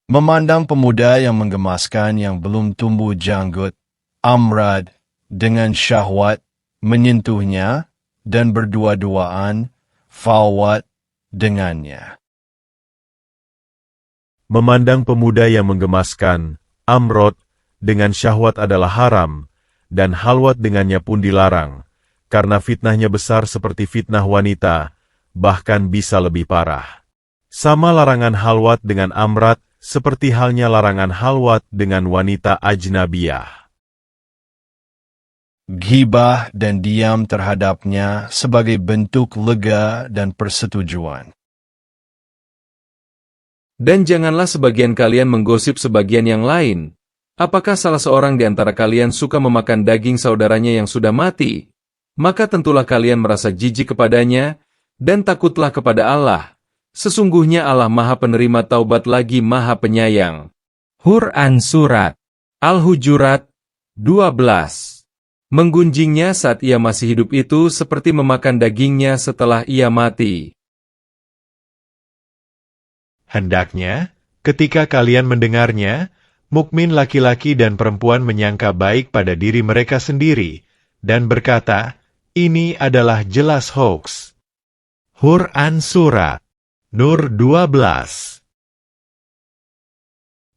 Memandang pemuda yang menggemaskan yang belum tumbuh janggut, amrad, dengan syahwat, menyentuhnya, dan berdua-duaan, fawat dengannya. Memandang pemuda yang menggemaskan, amrod, dengan syahwat adalah haram, dan halwat dengannya pun dilarang, karena fitnahnya besar seperti fitnah wanita, bahkan bisa lebih parah. Sama larangan halwat dengan amrad, seperti halnya larangan halwat dengan wanita ajnabiyah. Ghibah dan diam terhadapnya sebagai bentuk lega dan persetujuan. Dan janganlah sebagian kalian menggosip sebagian yang lain. Apakah salah seorang di antara kalian suka memakan daging saudaranya yang sudah mati? Maka tentulah kalian merasa jijik kepadanya, dan takutlah kepada Allah. Sesungguhnya Allah Maha Penerima Taubat lagi Maha Penyayang. Quran Surat Al-Hujurat 12. Menggunjingnya saat ia masih hidup itu seperti memakan dagingnya setelah ia mati. Hendaknya, ketika kalian mendengarnya, mukmin laki-laki dan perempuan menyangka baik pada diri mereka sendiri, dan berkata, ini adalah jelas hoaks. Quran Surat Nur 12.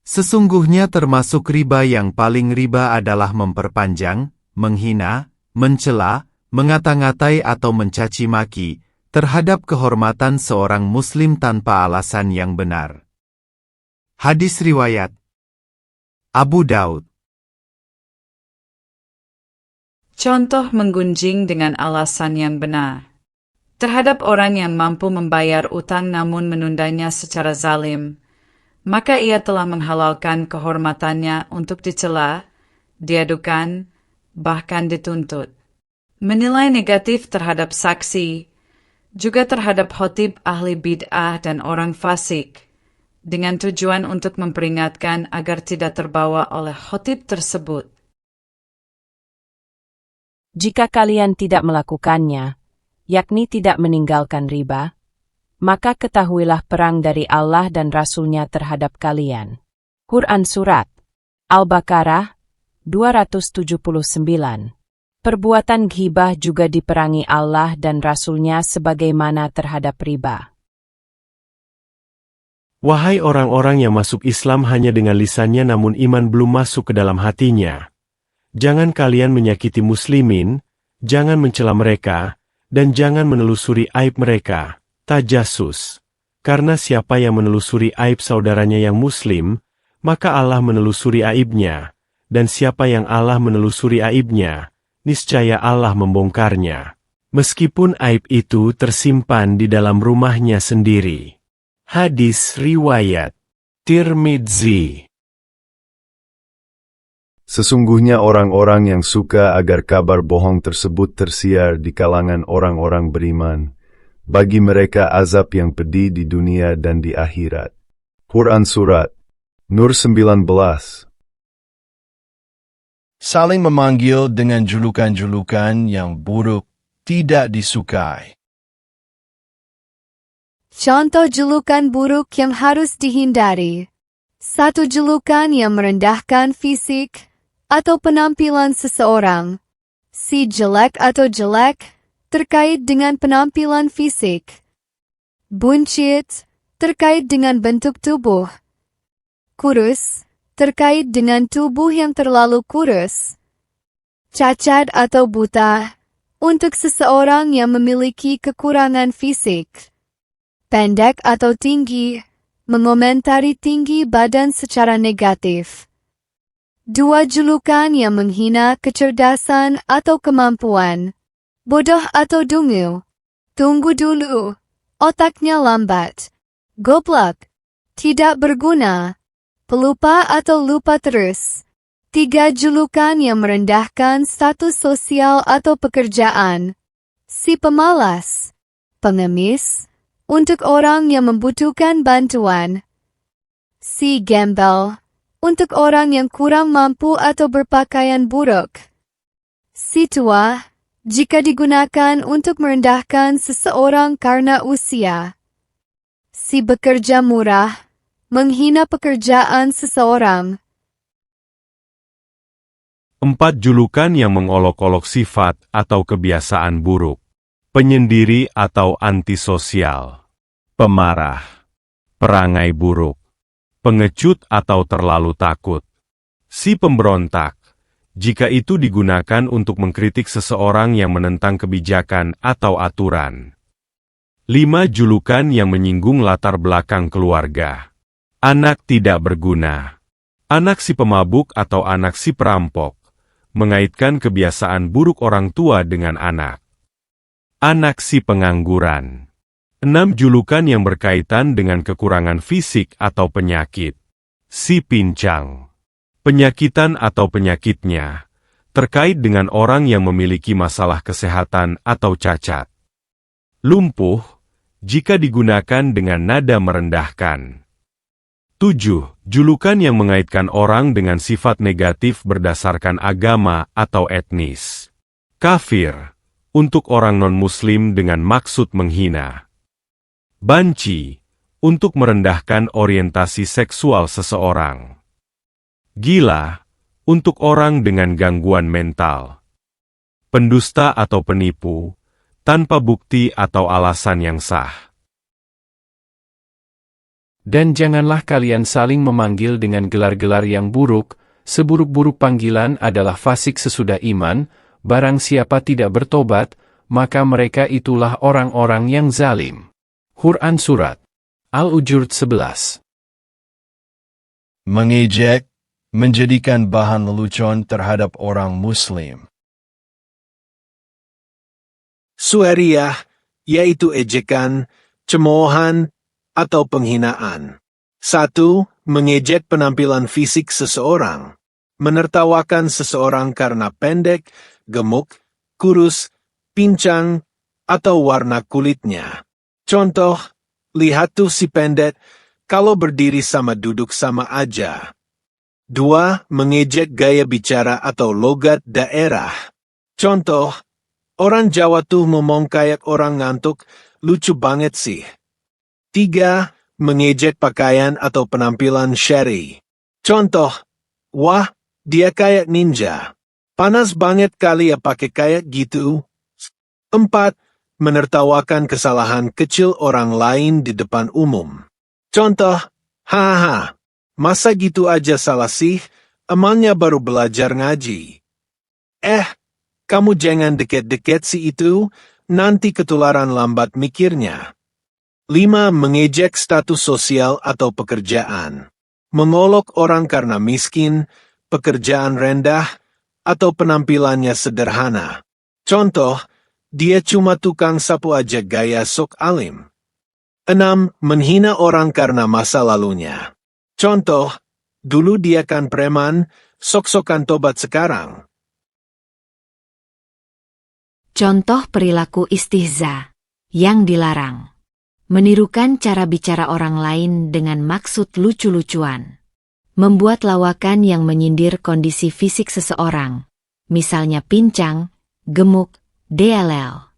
Sesungguhnya termasuk riba yang paling riba adalah memperpanjang, menghina, mencela, mengata-ngatai atau mencaci maki terhadap kehormatan seorang muslim tanpa alasan yang benar. Hadis riwayat Abu Daud. Contoh menggunjing dengan alasan yang benar. Terhadap orang yang mampu membayar utang namun menundanya secara zalim, maka ia telah menghalalkan kehormatannya untuk dicela, diadukan, bahkan dituntut. Menilai negatif terhadap saksi, juga terhadap khotib ahli bid'ah dan orang fasik, dengan tujuan untuk memperingatkan agar tidak terbawa oleh khotib tersebut. Jika kalian tidak melakukannya, yakni tidak meninggalkan riba, maka ketahuilah perang dari Allah dan Rasul-Nya terhadap kalian. Quran Surat Al-Baqarah 279. Perbuatan ghibah juga diperangi Allah dan Rasul-Nya sebagaimana terhadap riba. Wahai orang-orang yang masuk Islam hanya dengan lisannya namun iman belum masuk ke dalam hatinya. Jangan kalian menyakiti muslimin, jangan mencela mereka, dan jangan menelusuri aib mereka, tajasus. Karena siapa yang menelusuri aib saudaranya yang muslim, maka Allah menelusuri aibnya, dan siapa yang Allah menelusuri aibnya, niscaya Allah membongkarnya. Meskipun aib itu tersimpan di dalam rumahnya sendiri. Hadis riwayat Tirmidzi. Sesungguhnya orang-orang yang suka agar kabar bohong tersebut tersiar di kalangan orang-orang beriman, bagi mereka azab yang pedih di dunia dan di akhirat. Quran Surat Nur 19. Saling memanggil dengan julukan-julukan yang buruk tidak disukai. Contoh julukan buruk yang harus dihindari. 1. Julukan yang merendahkan fisik atau penampilan seseorang. Si jelek atau jelek terkait dengan penampilan fisik. Buncit terkait dengan bentuk tubuh. Kurus terkait dengan tubuh yang terlalu kurus. Cacat atau buta untuk seseorang yang memiliki kekurangan fisik. Pendek atau tinggi mengomentari tinggi badan secara negatif. 2. Julukan yang menghina kecerdasan atau kemampuan. Bodoh atau dungu. Tunggu dulu. Otaknya lambat. Goblok. Tidak berguna. Pelupa atau lupa terus. 3. Julukan yang merendahkan status sosial atau pekerjaan. Si pemalas. Pengemis. Untuk orang yang membutuhkan bantuan. Si gembel. Untuk orang yang kurang mampu atau berpakaian buruk. Si tua, jika digunakan untuk merendahkan seseorang karena usia. Si bekerja murah, menghina pekerjaan seseorang. 4 julukan yang mengolok-olok sifat atau kebiasaan buruk. Penyendiri atau antisosial. Pemarah. Perangai buruk. Pengecut atau terlalu takut. Si pemberontak. Jika itu digunakan untuk mengkritik seseorang yang menentang kebijakan atau aturan. 5 julukan yang menyinggung latar belakang keluarga. Anak tidak berguna. Anak si pemabuk atau anak si perampok. Mengaitkan kebiasaan buruk orang tua dengan anak. Anak si pengangguran. 6 julukan yang berkaitan dengan kekurangan fisik atau penyakit. Si pincang. Penyakitan atau penyakitnya. Terkait dengan orang yang memiliki masalah kesehatan atau cacat. Lumpuh, jika digunakan dengan nada merendahkan. 7. Julukan yang mengaitkan orang dengan sifat negatif berdasarkan agama atau etnis. Kafir, untuk orang non-muslim dengan maksud menghina. Banci, untuk merendahkan orientasi seksual seseorang. Gila, untuk orang dengan gangguan mental. Pendusta atau penipu, tanpa bukti atau alasan yang sah. Dan janganlah kalian saling memanggil dengan gelar-gelar yang buruk, seburuk-buruk panggilan adalah fasik sesudah iman, barang siapa tidak bertobat, maka mereka itulah orang-orang yang zalim. Quran Surat Al-Ujur 11. Mengejek, menjadikan bahan lelucon terhadap orang Muslim. Suariah, yaitu ejekan, cemoohan, atau penghinaan. 1. Mengejek penampilan fisik seseorang. Menertawakan seseorang karena pendek, gemuk, kurus, pincang, atau warna kulitnya. Contoh, lihat tuh si pendek, kalau berdiri sama duduk sama aja. 2. Mengejek gaya bicara atau logat daerah. Contoh, orang Jawa tuh ngomong kayak orang ngantuk, lucu banget sih. 3. Mengejek pakaian atau penampilan syari. Contoh, wah, dia kayak ninja. Panas banget kali ya pakai kayak gitu. 4. Menertawakan kesalahan kecil orang lain di depan umum. Contoh, hahaha, masa gitu aja salah sih, emangnya baru belajar ngaji. Kamu jangan deket-deket si itu, nanti ketularan lambat mikirnya. 5. Mengejek status sosial atau pekerjaan. Mengolok orang karena miskin, pekerjaan rendah, atau penampilannya sederhana. Contoh, dia cuma tukang sapu aja gaya sok alim. 6. Menghina orang karena masa lalunya. Contoh, dulu dia kan preman, sok-sokan tobat sekarang. Contoh perilaku istihza yang dilarang. Menirukan cara bicara orang lain dengan maksud lucu-lucuan. Membuat lawakan yang menyindir kondisi fisik seseorang, misalnya pincang, gemuk, DLL.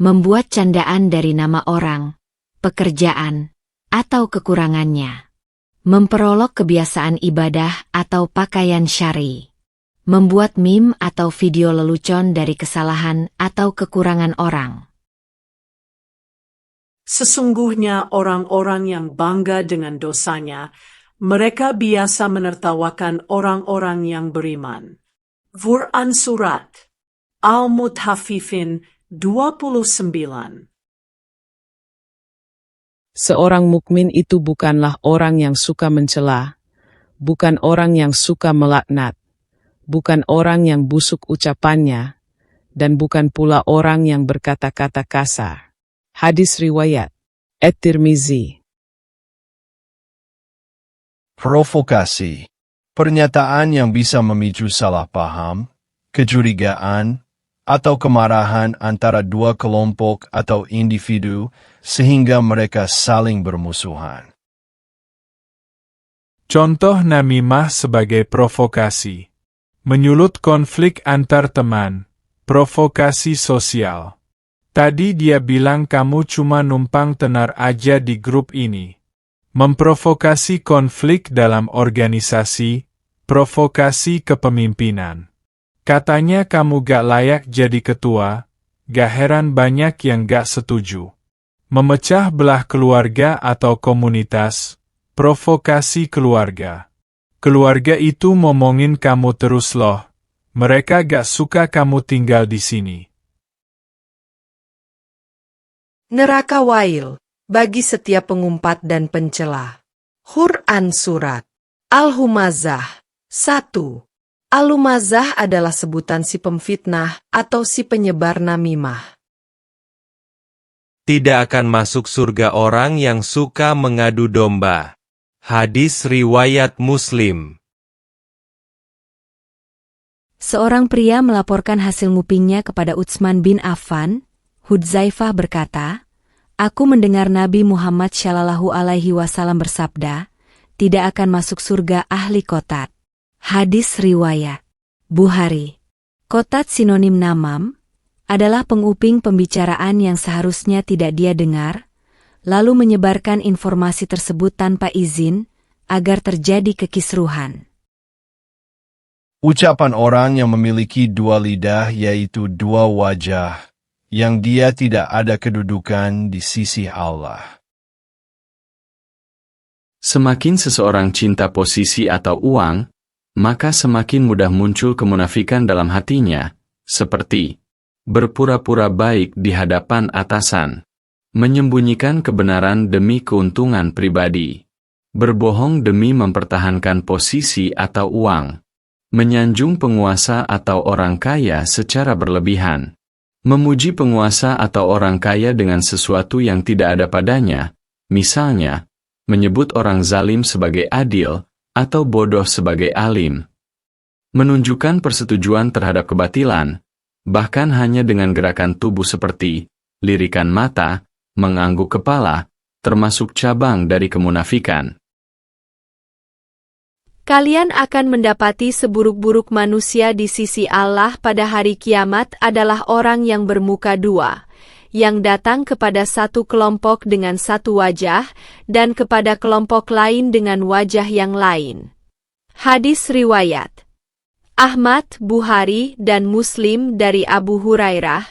Membuat candaan dari nama orang, pekerjaan, atau kekurangannya. Memperolok kebiasaan ibadah atau pakaian syar'i. Membuat meme atau video lelucon dari kesalahan atau kekurangan orang. Sesungguhnya orang-orang yang bangga dengan dosanya, mereka biasa menertawakan orang-orang yang beriman. Quran Surat Al-Mutaffifin 29. Seorang mukmin itu bukanlah orang yang suka mencela, bukan orang yang suka melaknat, bukan orang yang busuk ucapannya, dan bukan pula orang yang berkata-kata kasar. Hadis riwayat At-Tirmizi. Provokasi. Pernyataan yang bisa memicu salah paham, kecurigaan, atau kemarahan antara dua kelompok atau individu sehingga mereka saling bermusuhan. Contoh namimah sebagai provokasi. Menyulut konflik antar teman. Provokasi sosial. Tadi dia bilang kamu cuma numpang tenar aja di grup ini. Memprovokasi konflik dalam organisasi, provokasi kepemimpinan. Katanya kamu gak layak jadi ketua, gak heran banyak yang gak setuju. Memecah belah keluarga atau komunitas, provokasi keluarga. Keluarga itu ngomongin kamu terus loh, mereka gak suka kamu tinggal di sini. Neraka wail bagi setiap pengumpat dan pencela. Quran Surat Al-Humazah 1. Al-Humazah adalah sebutan si pemfitnah atau si penyebar namimah. Tidak akan masuk surga orang yang suka mengadu domba. Hadis riwayat Muslim. Seorang pria melaporkan hasil ngupingnya kepada Utsman bin Affan. Hudzaifah berkata, "Aku mendengar Nabi Muhammad Shallallahu Alaihi Wasallam bersabda, tidak akan masuk surga ahli kotat." Hadis riwayat Bukhari. Kotat sinonim namam adalah penguping pembicaraan yang seharusnya tidak dia dengar, lalu menyebarkan informasi tersebut tanpa izin agar terjadi kekisruhan. Ucapan orang yang memiliki dua lidah yaitu dua wajah, yang dia tidak ada kedudukan di sisi Allah. Semakin seseorang cinta posisi atau uang, maka semakin mudah muncul kemunafikan dalam hatinya, seperti berpura-pura baik di hadapan atasan, menyembunyikan kebenaran demi keuntungan pribadi, berbohong demi mempertahankan posisi atau uang, menyanjung penguasa atau orang kaya secara berlebihan, memuji penguasa atau orang kaya dengan sesuatu yang tidak ada padanya, misalnya, menyebut orang zalim sebagai adil, atau bodoh sebagai alim. Menunjukkan persetujuan terhadap kebatilan, bahkan hanya dengan gerakan tubuh seperti lirikan mata, mengangguk kepala, termasuk cabang dari kemunafikan. Kalian akan mendapati seburuk-buruk manusia di sisi Allah pada hari kiamat adalah orang yang bermuka dua, yang datang kepada satu kelompok dengan satu wajah, dan kepada kelompok lain dengan wajah yang lain. Hadis riwayat Ahmad, Bukhari, dan Muslim dari Abu Hurairah.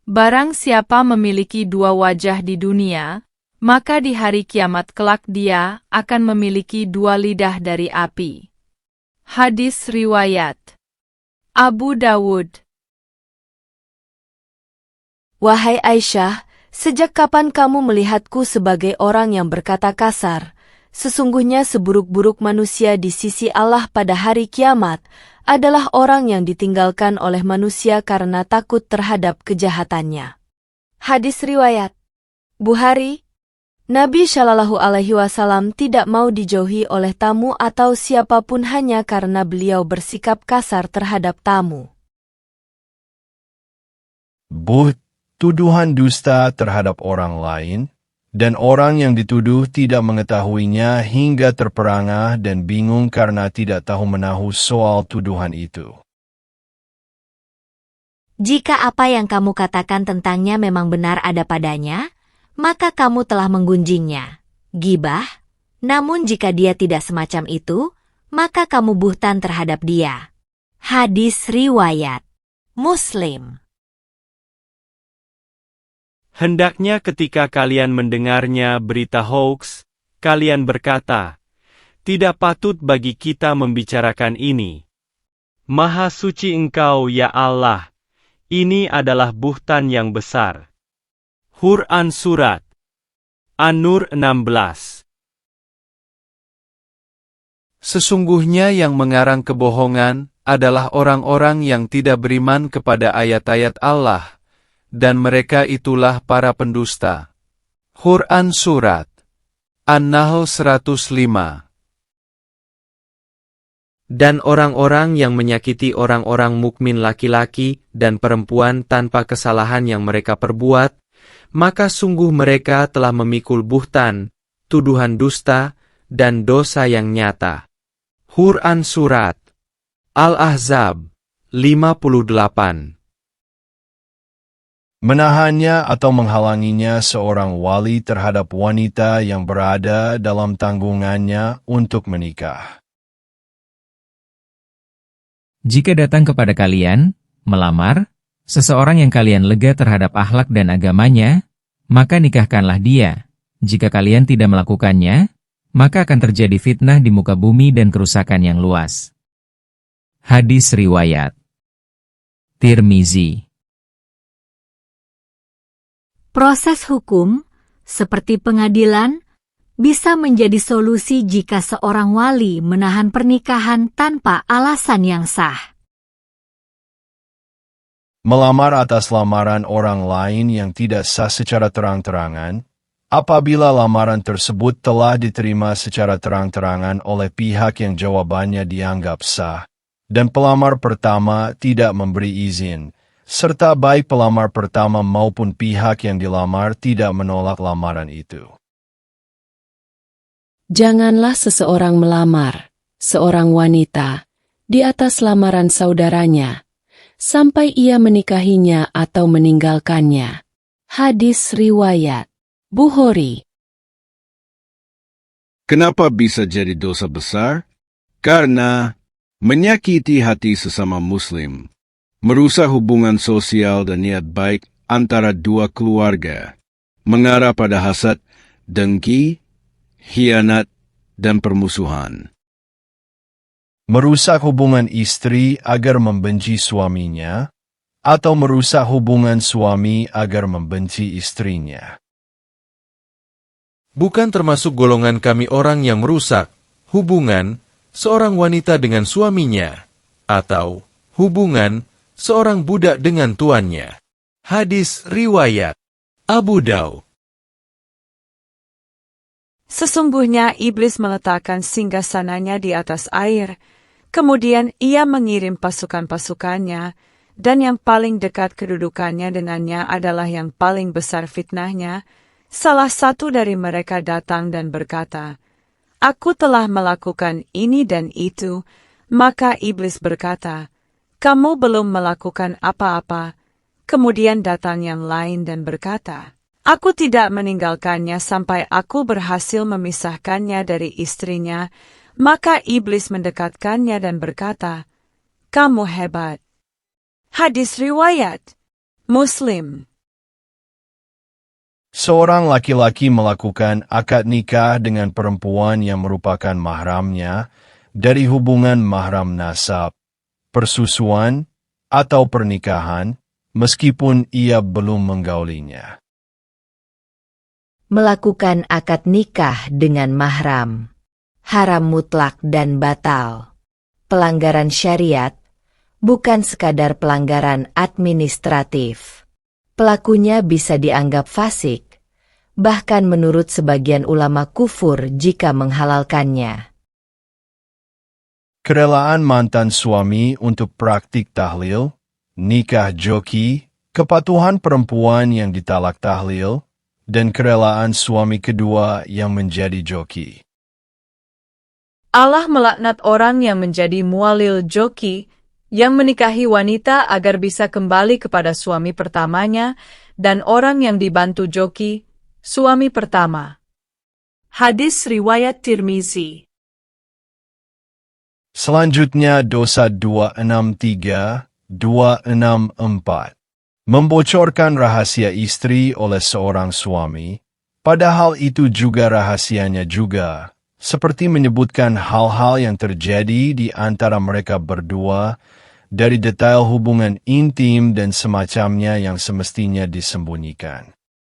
Barang siapa memiliki dua wajah di dunia, maka di hari kiamat kelak dia akan memiliki dua lidah dari api. Hadis riwayat Abu Dawud. Wahai Aisyah, sejak kapan kamu melihatku sebagai orang yang berkata kasar? Sesungguhnya seburuk-buruk manusia di sisi Allah pada hari kiamat adalah orang yang ditinggalkan oleh manusia karena takut terhadap kejahatannya. Hadis riwayat Bukhari. Nabi Shallallahu Alaihi Wasallam tidak mau dijauhi oleh tamu atau siapapun hanya karena beliau bersikap kasar terhadap tamu. Tuduhan dusta terhadap orang lain, dan orang yang dituduh tidak mengetahuinya hingga terperangah dan bingung karena tidak tahu menahu soal tuduhan itu. Jika apa yang kamu katakan tentangnya memang benar ada padanya, maka kamu telah menggunjingnya. Gibah, namun jika dia tidak semacam itu, maka kamu buhtan terhadap dia. Hadis riwayat Muslim. Hendaknya ketika kalian mendengarnya berita hoax, kalian berkata, tidak patut bagi kita membicarakan ini. Maha suci Engkau ya Allah, ini adalah buhtan yang besar. Quran Surat An-Nur 16. Sesungguhnya yang mengarang kebohongan adalah orang-orang yang tidak beriman kepada ayat-ayat Allah, dan mereka itulah para pendusta. Quran Surat An-Nahl 105. Dan orang-orang yang menyakiti orang-orang mukmin laki-laki dan perempuan tanpa kesalahan yang mereka perbuat, maka sungguh mereka telah memikul buhtan, tuduhan dusta, dan dosa yang nyata. Quran Surat Al-Ahzab 58. Menahannya atau menghalanginya seorang wali terhadap wanita yang berada dalam tanggungannya untuk menikah. Jika datang kepada kalian, melamar, seseorang yang kalian lega terhadap akhlak dan agamanya, maka nikahkanlah dia. Jika kalian tidak melakukannya, maka akan terjadi fitnah di muka bumi dan kerusakan yang luas. Hadis riwayat Tirmizi. Proses hukum, seperti pengadilan, bisa menjadi solusi jika seorang wali menahan pernikahan tanpa alasan yang sah. Melamar atas lamaran orang lain yang tidak sah secara terang-terangan, apabila lamaran tersebut telah diterima secara terang-terangan oleh pihak yang jawabannya dianggap sah, dan pelamar pertama tidak memberi izin, serta baik pelamar pertama maupun pihak yang dilamar tidak menolak lamaran itu. Janganlah seseorang melamar seorang wanita di atas lamaran saudaranya, sampai ia menikahinya atau meninggalkannya. Hadis riwayat Bukhari. Kenapa bisa jadi dosa besar? Karena menyakiti hati sesama Muslim, merusak hubungan sosial dan niat baik antara dua keluarga, mengarah pada hasad, dengki, khianat, dan permusuhan. Merusak hubungan istri agar membenci suaminya, atau merusak hubungan suami agar membenci istrinya. Bukan termasuk golongan kami orang yang merusak hubungan seorang wanita dengan suaminya, atau hubungan seorang budak dengan tuannya. Hadis riwayat Abu Daud. Sesungguhnya iblis meletakkan singgasananya di atas air, kemudian ia mengirim pasukan-pasukannya, dan yang paling dekat kedudukannya dengannya adalah yang paling besar fitnahnya. Salah satu dari mereka datang dan berkata, "Aku telah melakukan ini dan itu." Maka iblis berkata, "Kamu belum melakukan apa-apa." Kemudian datang yang lain dan berkata, "Aku tidak meninggalkannya sampai aku berhasil memisahkannya dari istrinya." Maka iblis mendekatkannya dan berkata, "Kamu hebat." Hadis riwayat Muslim. Seorang laki-laki melakukan akad nikah dengan perempuan yang merupakan mahramnya dari hubungan mahram nasab, persusuan, atau pernikahan, meskipun ia belum menggaulinya. Melakukan akad nikah dengan mahram, haram mutlak dan batal. Pelanggaran syariat, bukan sekadar pelanggaran administratif. Pelakunya bisa dianggap fasik, bahkan menurut sebagian ulama kufur jika menghalalkannya. Kerelaan mantan suami untuk praktik tahlil, nikah joki, kepatuhan perempuan yang ditalak tahlil, dan kerelaan suami kedua yang menjadi joki. Allah melaknat orang yang menjadi mualil joki, yang menikahi wanita agar bisa kembali kepada suami pertamanya, dan orang yang dibantu joki, suami pertama. Hadis riwayat Tirmizi. Selanjutnya dosa 263-264. Membocorkan rahasia istri oleh seorang suami, padahal itu juga rahasianya juga, seperti menyebutkan hal-hal yang terjadi di antara mereka berdua, dari detail hubungan intim dan semacamnya yang semestinya disembunyikan.